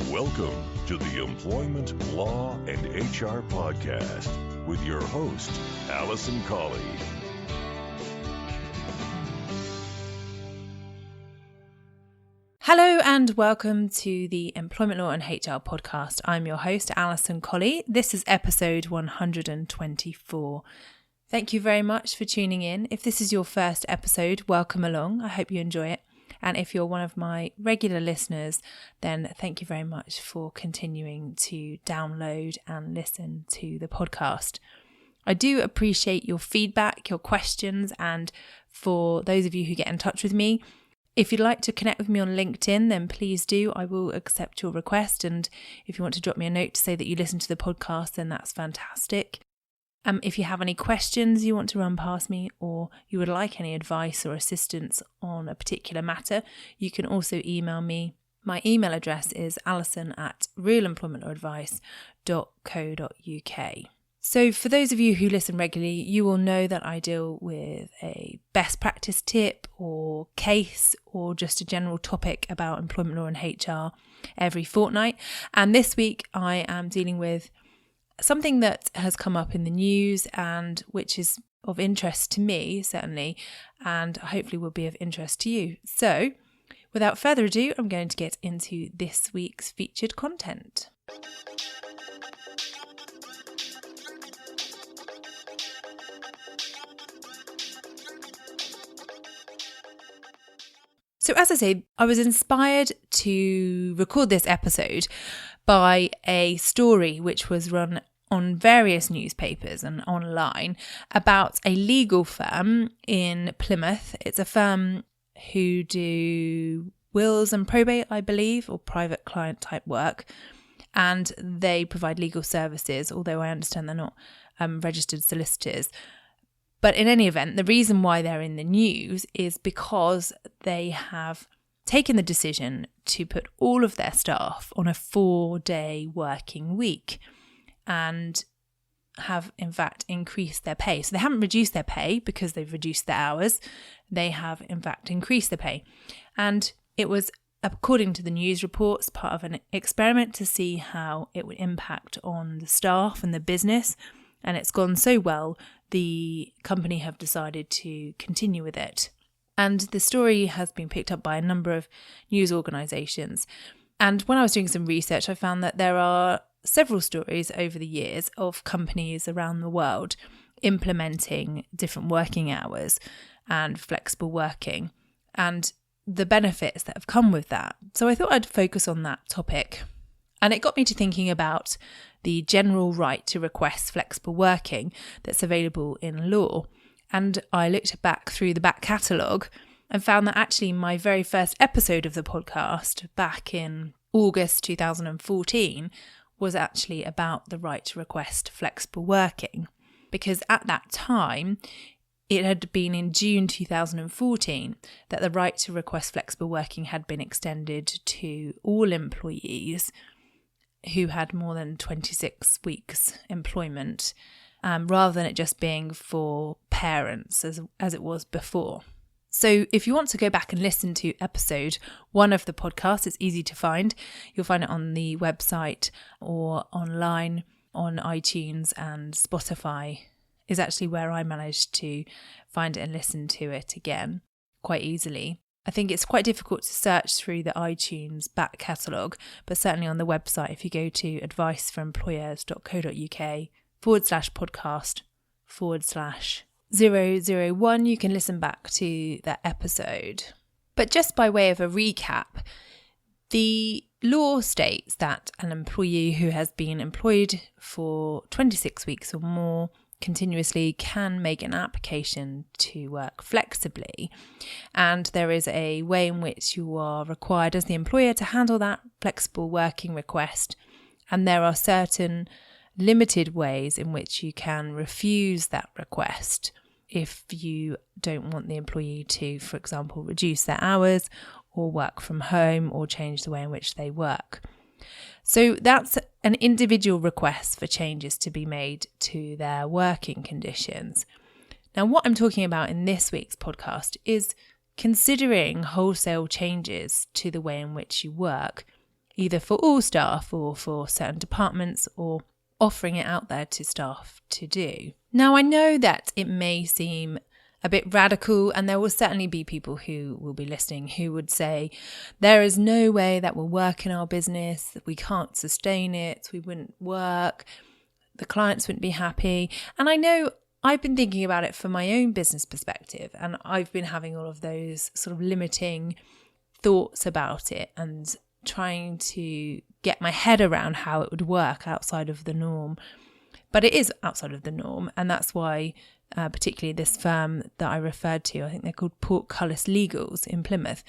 Welcome to the Employment Law and HR Podcast with your host, Allison Colley. Hello and welcome to the Employment Law and HR Podcast. I'm your host, Allison Colley. This is episode 124. Thank you very much for tuning in. If this is your first episode, welcome along. I hope you enjoy it. And if you're one of my regular listeners, then thank you very much for continuing to download and listen to the podcast. I do appreciate your feedback, your questions, and for those of you who get in touch with me, if you'd like to connect with me on LinkedIn, then please do. I will accept your request. And if you want to drop me a note to say that you listen to the podcast, then that's fantastic. If you have any questions you want to run past me, or you would like any advice or assistance on a particular matter, you can also email me. My email address is allison@realemploymentadvice.co.uk. So for those of you who listen regularly, you will know that I deal with a best practice tip or case or just a general topic about employment law and HR every fortnight. And this week I am dealing with something that has come up in the news and which is of interest to me, certainly, and hopefully will be of interest to you. So, without further ado, I'm going to get into this week's featured content. So, as I say, I was inspired to record this episode by a story which was run on various newspapers and online about a legal firm in Plymouth. It's a firm who do wills and probate, I believe, or private client type work. And they provide legal services, although I understand they're not registered solicitors. But in any event, the reason why they're in the news is because they have taken the decision to put all of their staff on a 4-day working week and have in fact increased their pay. So they haven't reduced their pay because they've reduced their hours. They have in fact increased the pay. And it was, according to the news reports, part of an experiment to see how it would impact on the staff and the business. And it's gone so well, the company have decided to continue with it. And the story has been picked up by a number of news organisations. And when I was doing some research, I found that there are several stories over the years of companies around the world implementing different working hours and flexible working and the benefits that have come with that. So I thought I'd focus on that topic. And it got me to thinking about the general right to request flexible working that's available in law. And I looked back through the back catalogue and found that actually my very first episode of the podcast back in August 2014 was actually about the right to request flexible working. Because at that time, it had been in June 2014 that the right to request flexible working had been extended to all employees who had more than 26 weeks employment, rather than it just being for parents as it was before. So if you want to go back and listen to episode 1 of the podcast, it's easy to find. You'll find it on the website or online on iTunes, and Spotify is actually where I managed to find it and listen to it again quite easily. I think it's quite difficult to search through the iTunes back catalogue, but certainly on the website, if you go to adviceforemployers.co.uk//001, you can listen back to that episode. But just by way of a recap, the law states that an employee who has been employed for 26 weeks or more continuously can make an application to work flexibly, and there is a way in which you are required as the employer to handle that flexible working request, and there are certain limited ways in which you can refuse that request if you don't want the employee to, for example, reduce their hours or work from home or change the way in which they work. So that's an individual request for changes to be made to their working conditions. Now, what I'm talking about in this week's podcast is considering wholesale changes to the way in which you work either for all staff or for certain departments, or offering it out there to staff to do. Now, I know that it may seem a bit radical, and there will certainly be people who will be listening who would say, there is no way that will work in our business, that we can't sustain it, we wouldn't work, the clients wouldn't be happy. And I know I've been thinking about it from my own business perspective, and I've been having all of those sort of limiting thoughts about it and trying to get my head around how it would work outside of the norm. But it is outside of the norm, and that's why particularly this firm that I referred to, I think they're called Portcullis Legals in Plymouth,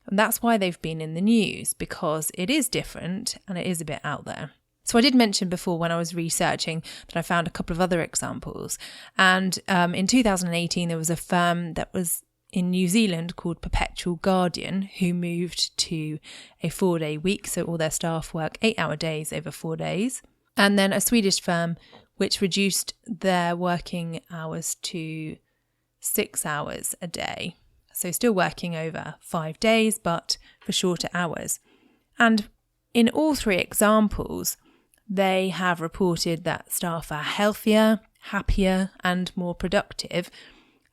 and that's why they've been in the news, because it is different and it is a bit out there. So I did mention before when I was researching that I found a couple of other examples, and in 2018 there was a firm that was in New Zealand called Perpetual Guardian, who moved to a 4-day week, so all their staff work 8-hour days over 4 days. And then a Swedish firm which reduced their working hours to 6 hours a day. So still working over 5 days, but for shorter hours. And in all three examples, they have reported that staff are healthier, happier, and more productive.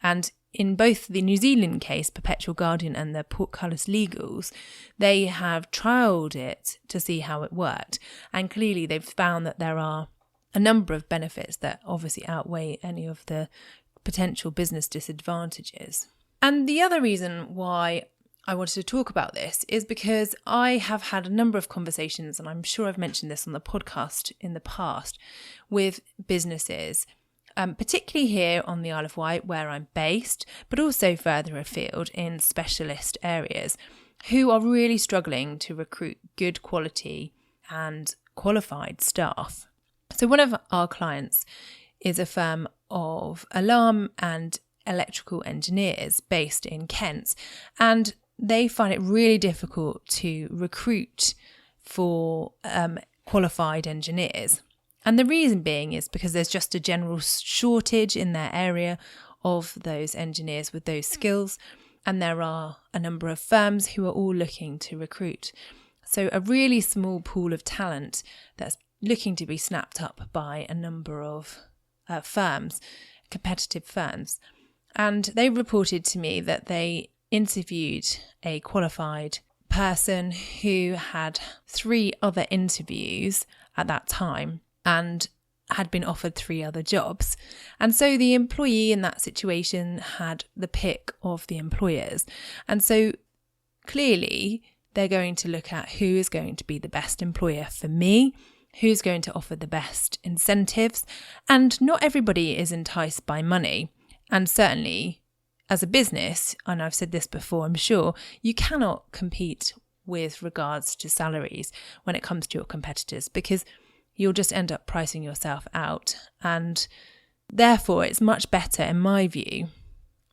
And in both the New Zealand case, Perpetual Guardian, and the Portcullis Legals, they have trialled it to see how it worked. And clearly they've found that there are a number of benefits that obviously outweigh any of the potential business disadvantages. And the other reason why I wanted to talk about this is because I have had a number of conversations, and I'm sure I've mentioned this on the podcast in the past, with businesses, particularly here on the Isle of Wight where I'm based, but also further afield in specialist areas, who are really struggling to recruit good quality and qualified staff. So one of our clients is a firm of alarm and electrical engineers based in Kent, and they find it really difficult to recruit for qualified engineers. And the reason being is because there's just a general shortage in their area of those engineers with those skills, and there are a number of firms who are all looking to recruit. So a really small pool of talent that's looking to be snapped up by a number of firms, competitive firms. And they reported to me that they interviewed a qualified person who had 3 other interviews at that time and had been offered 3 other jobs. And so the employee in that situation had the pick of the employers. And so clearly they're going to look at who is going to be the best employer for me, who's going to offer the best incentives. And not everybody is enticed by money. And certainly as a business, and I've said this before, I'm sure, you cannot compete with regards to salaries when it comes to your competitors, because you'll just end up pricing yourself out. And therefore, it's much better, in my view,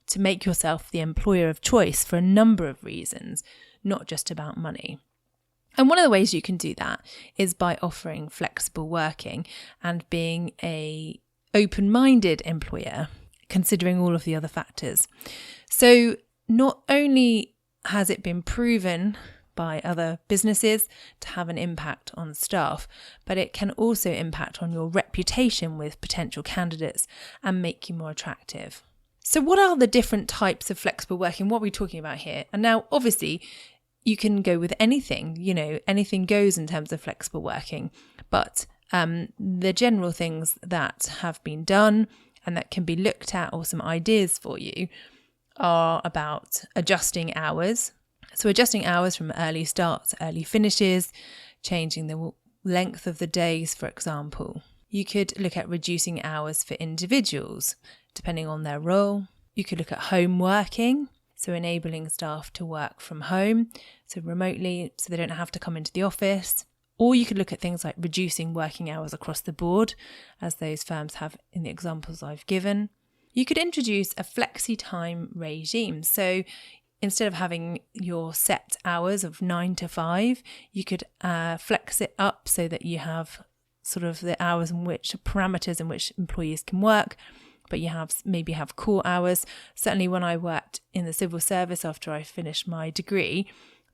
to make yourself the employer of choice for a number of reasons, not just about money. And one of the ways you can do that is by offering flexible working and being a open-minded employer, considering all of the other factors. So not only has it been proven by other businesses to have an impact on staff, but it can also impact on your reputation with potential candidates and make you more attractive. So what are the different types of flexible working? What are we talking about here? And now, obviously, you can go with anything, anything goes in terms of flexible working, but the general things that have been done and that can be looked at, or some ideas for you, are about adjusting hours. So adjusting hours from early starts to early finishes, changing the length of the days, for example. You could look at reducing hours for individuals, depending on their role. You could look at home working, so enabling staff to work from home, so remotely, so they don't have to come into the office. Or you could look at things like reducing working hours across the board, as those firms have in the examples I've given. You could introduce a flexi time regime. So instead of having your set hours of 9 to 5, you could flex it up so that you have sort of the hours in which, parameters in which employees can work, but you maybe have core hours. Certainly when I worked in the civil service after I finished my degree,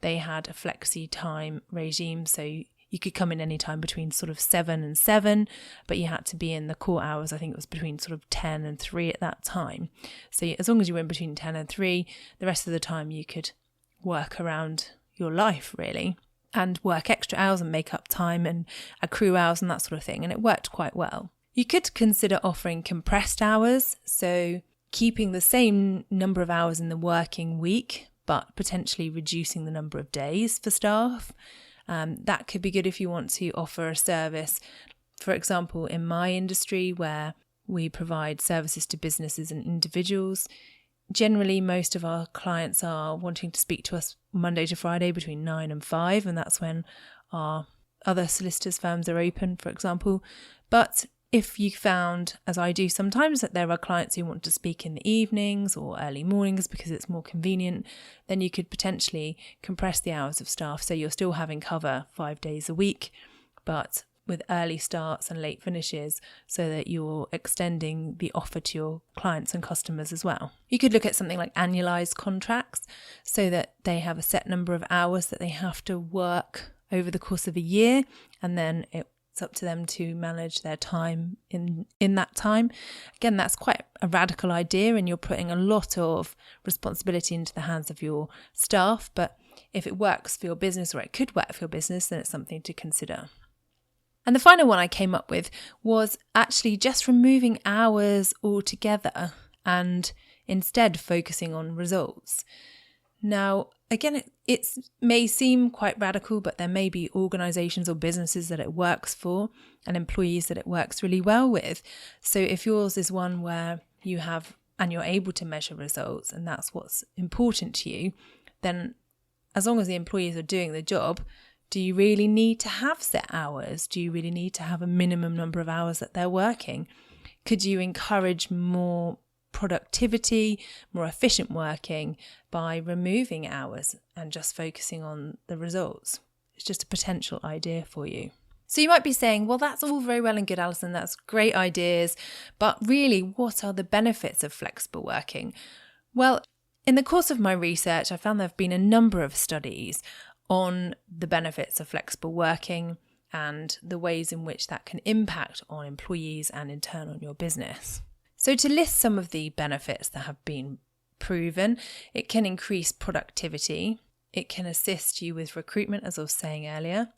they had a flexi time regime. So you could come in any time between sort of 7 and 7, but you had to be in the core hours. I think it was between sort of 10 and 3 at that time. So as long as you were in between 10 and 3, the rest of the time you could work around your life, really, and work extra hours and make up time and accrue hours and that sort of thing. And it worked quite well. You could consider offering compressed hours, so keeping the same number of hours in the working week, but potentially reducing the number of days for staff. That could be good if you want to offer a service. For example, in my industry, where we provide services to businesses and individuals, generally most of our clients are wanting to speak to us Monday to Friday between 9 and 5, and that's when our other solicitors firms are open, for example. But if you found, as I do sometimes, that there are clients who want to speak in the evenings or early mornings because it's more convenient, then you could potentially compress the hours of staff so you're still having cover 5 days a week, but with early starts and late finishes, so that you're extending the offer to your clients and customers as well. You could look at something like annualized contracts, so that they have a set number of hours that they have to work over the course of a year, and then it's up to them to manage their time in that time. Again, that's quite a radical idea, and you're putting a lot of responsibility into the hands of your staff. But if it works for your business, or it could work for your business, then it's something to consider. And the final one I came up with was actually just removing hours altogether and instead focusing on results. Now, again, it may seem quite radical, but there may be organisations or businesses that it works for and employees that it works really well with. So if yours is one where you have and you're able to measure results and that's what's important to you, then as long as the employees are doing the job, do you really need to have set hours? Do you really need to have a minimum number of hours that they're working? Could you encourage more productivity, more efficient working by removing hours and just focusing on the results? It's just a potential idea for you. So you might be saying, well, that's all very well and good, Alison, that's great ideas, but really, what are the benefits of flexible working? Well, in the course of my research, I found there have been a number of studies on the benefits of flexible working and the ways in which that can impact on employees and in turn on your business. So to list some of the benefits that have been proven, it can increase productivity, it can assist you with recruitment, as I was saying earlier,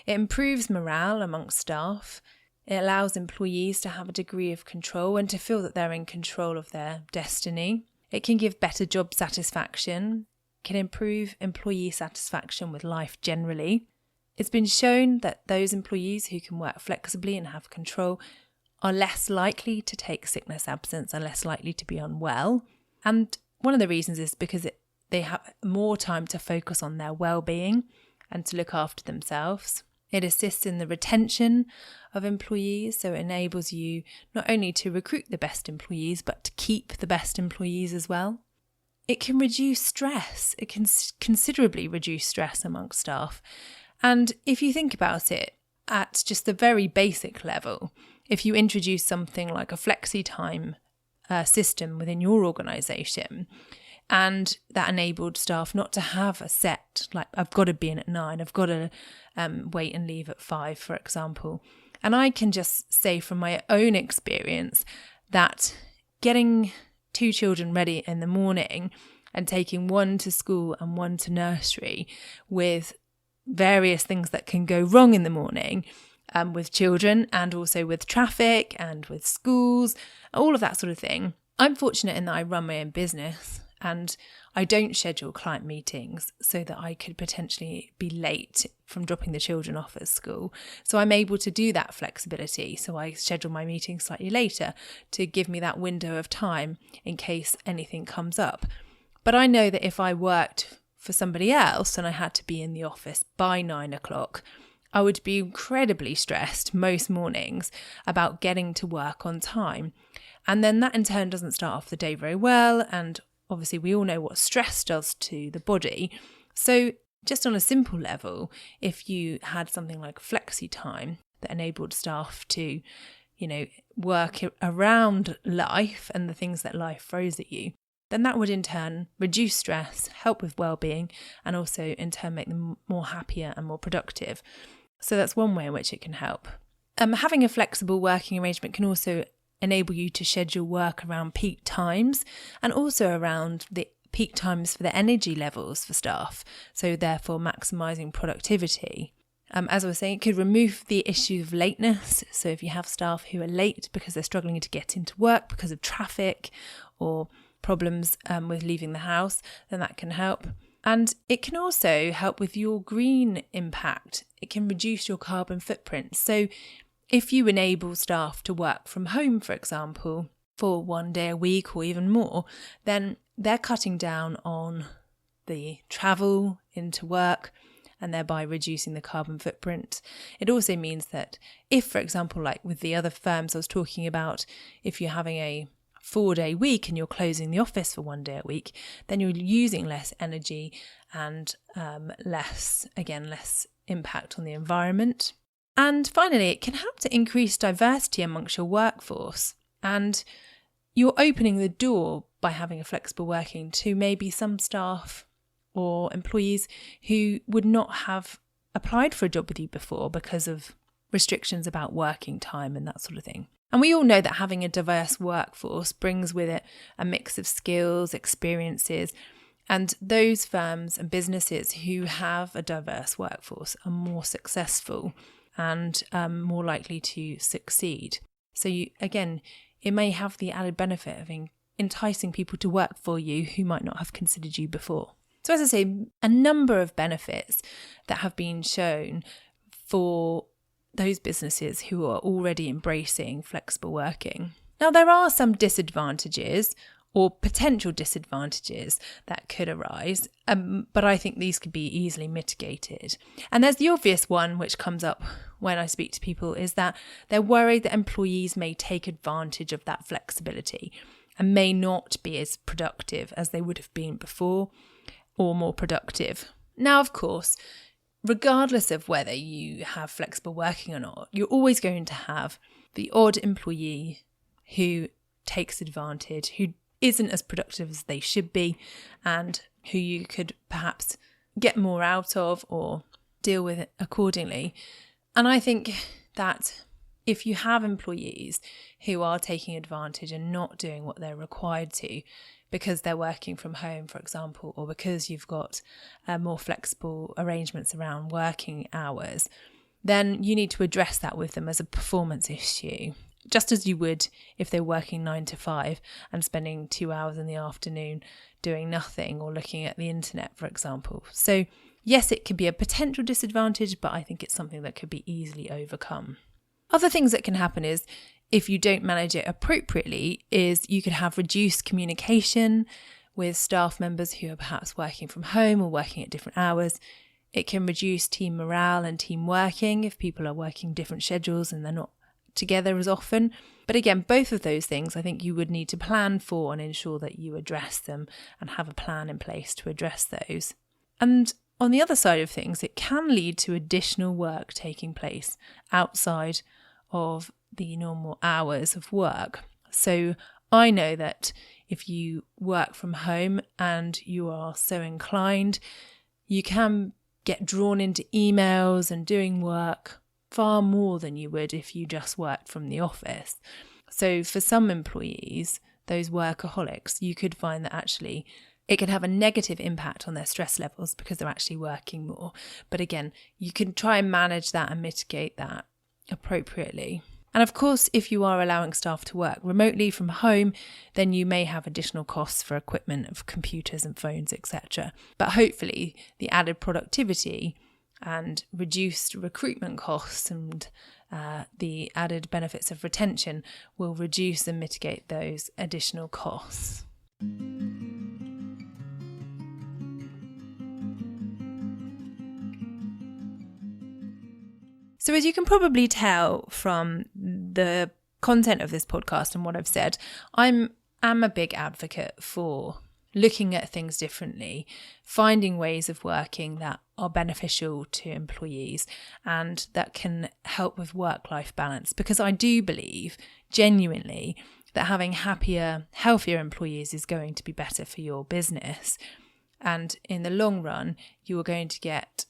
it improves morale amongst staff, it allows employees to have a degree of control and to feel that they're in control of their destiny, it can give better job satisfaction, can improve employee satisfaction with life generally. It's been shown that those employees who can work flexibly and have control are less likely to take sickness absence and less likely to be unwell. And one of the reasons is because they have more time to focus on their well-being and to look after themselves. It assists in the retention of employees, so it enables you not only to recruit the best employees, but to keep the best employees as well. It can reduce stress. It can considerably reduce stress amongst staff. And if you think about it at just the very basic level, if you introduce something like a flexi time system within your organisation, and that enabled staff not to have a set, like I've got to be in at 9, I've got to wait and leave at 5, for example. And I can just say from my own experience that getting 2 children ready in the morning and taking one to school and one to nursery with various things that can go wrong in the morning with children and also with traffic and with schools, all of that sort of thing. I'm fortunate in that I run my own business and I don't schedule client meetings so that I could potentially be late from dropping the children off at school. So I'm able to do that flexibility. So I schedule my meetings slightly later to give me that window of time in case anything comes up. But I know that if I worked for somebody else and I had to be in the office by 9 o'clock, I would be incredibly stressed most mornings about getting to work on time. And then that in turn doesn't start off the day very well. And obviously we all know what stress does to the body. So just on a simple level, if you had something like flexi time that enabled staff to, work around life and the things that life throws at you, then that would in turn reduce stress, help with well-being, and also in turn make them more happier and more productive. So that's one way in which it can help. Having a flexible working arrangement can also enable you to schedule work around peak times and also around the peak times for the energy levels for staff, so therefore maximising productivity. As I was saying, it could remove the issue of lateness. So if you have staff who are late because they're struggling to get into work because of traffic or problems with leaving the house, then that can help. And it can also help with your green impact. It can reduce your carbon footprint. So if you enable staff to work from home, for example, for 1 day a week or even more, then they're cutting down on the travel into work and thereby reducing the carbon footprint. It also means that if, for example, like with the other firms I was talking about, if you're having a 4-day week and you're closing the office for 1 day a week, then you're using less energy and less impact on the environment. And finally, it can help to increase diversity amongst your workforce. And you're opening the door by having a flexible working to maybe some staff or employees who would not have applied for a job with you before because of restrictions about working time and that sort of thing. And we all know that having a diverse workforce brings with it a mix of skills, experiences, and those firms and businesses who have a diverse workforce are more successful and more likely to succeed. So it may have the added benefit of enticing people to work for you who might not have considered you before. So as I say, a number of benefits that have been shown for those businesses who are already embracing flexible working. Now, there are some disadvantages or potential disadvantages that could arise, but I think these could be easily mitigated. And there's the obvious one which comes up when I speak to people, is that they're worried that employees may take advantage of that flexibility and may not be as productive as they would have been before, or more productive. Now, of course, regardless of whether you have flexible working or not, you're always going to have the odd employee who takes advantage, who isn't as productive as they should be, and who you could perhaps get more out of or deal with it accordingly. And I think that if you have employees who are taking advantage and not doing what they're required to, because they're working from home, for example, or because you've got more flexible arrangements around working hours, then you need to address that with them as a performance issue, just as you would if they're working 9 to 5 and spending 2 hours in the afternoon doing nothing or looking at the internet, for example. So yes, it could be a potential disadvantage, but I think it's something that could be easily overcome. Other things that can happen is, if you don't manage it appropriately, is you could have reduced communication with staff members who are perhaps working from home or working at different hours. It can reduce team morale and team working if people are working different schedules and they're not together as often. But again, both of those things I think you would need to plan for and ensure that you address them and have a plan in place to address those. And on the other side of things, it can lead to additional work taking place outside of the normal hours of work. So I know that if you work from home and you are so inclined, you can get drawn into emails and doing work far more than you would if you just worked from the office. So for some employees, those workaholics, you could find that actually it can have a negative impact on their stress levels because they're actually working more. But again, you can try and manage that and mitigate that appropriately. And of course, if you are allowing staff to work remotely from home, then you may have additional costs for equipment of computers and phones, etc. But hopefully the added productivity and reduced recruitment costs and the added benefits of retention will reduce and mitigate those additional costs. So as you can probably tell from the content of this podcast and what I've said, I'm a big advocate for looking at things differently, finding ways of working that are beneficial to employees and that can help with work-life balance. Because I do believe genuinely that having happier, healthier employees is going to be better for your business. And in the long run, you are going to get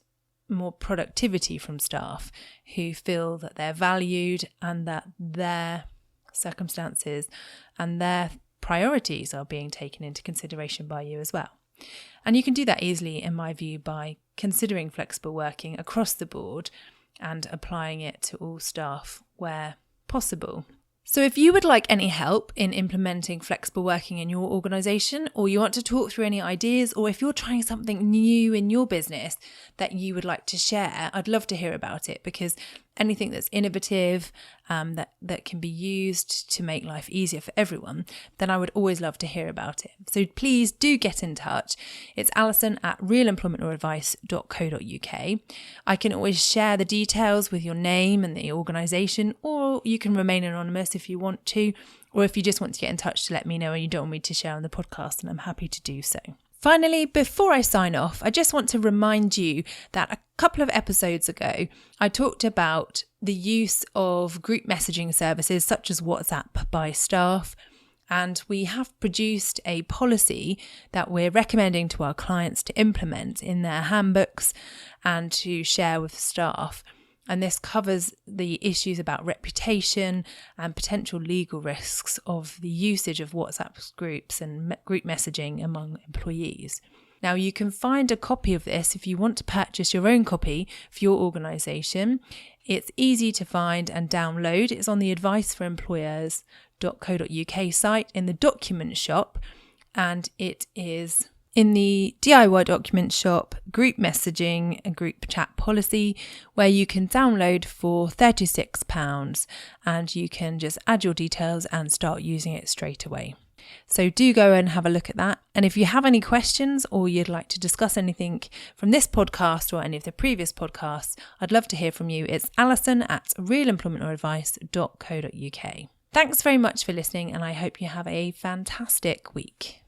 more productivity from staff who feel that they're valued and that their circumstances and their priorities are being taken into consideration by you as well. And you can do that easily, in my view, by considering flexible working across the board and applying it to all staff where possible. So if you would like any help in implementing flexible working in your organisation, or you want to talk through any ideas, or if you're trying something new in your business that you would like to share, I'd love to hear about it, because anything that's innovative, that can be used to make life easier for everyone, then I would always love to hear about it. So please do get in touch. It's alison@realemploymentlawadvice.co.uk. I can always share the details with your name and the organisation, or you can remain anonymous if you want to, or if you just want to get in touch to let me know and you don't want me to share on the podcast, and I'm happy to do so. Finally, before I sign off, I just want to remind you that a couple of episodes ago, I talked about the use of group messaging services such as WhatsApp by staff. And we have produced a policy that we're recommending to our clients to implement in their handbooks and to share with staff. And this covers the issues about reputation and potential legal risks of the usage of WhatsApp groups and group messaging among employees. Now, you can find a copy of this if you want to purchase your own copy for your organisation. It's easy to find and download. It's on the adviceforemployers.co.uk site in the document shop, and it is in the DIY document shop, group messaging and group chat policy, where you can download for £36 and you can just add your details and start using it straight away. So do go and have a look at that. And if you have any questions or you'd like to discuss anything from this podcast or any of the previous podcasts, I'd love to hear from you. It's alison@realemploymentlawadvice.co.uk. Thanks very much for listening, and I hope you have a fantastic week.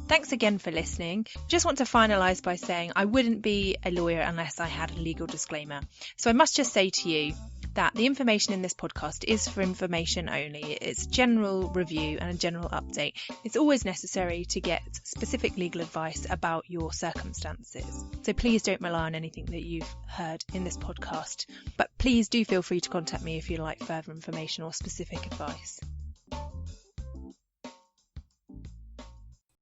Thanks again for listening. Just want to finalise by saying I wouldn't be a lawyer unless I had a legal disclaimer. So I must just say to you that the information in this podcast is for information only. It's general review and a general update. It's always necessary to get specific legal advice about your circumstances. So please don't rely on anything that you've heard in this podcast. But please do feel free to contact me if you'd like further information or specific advice.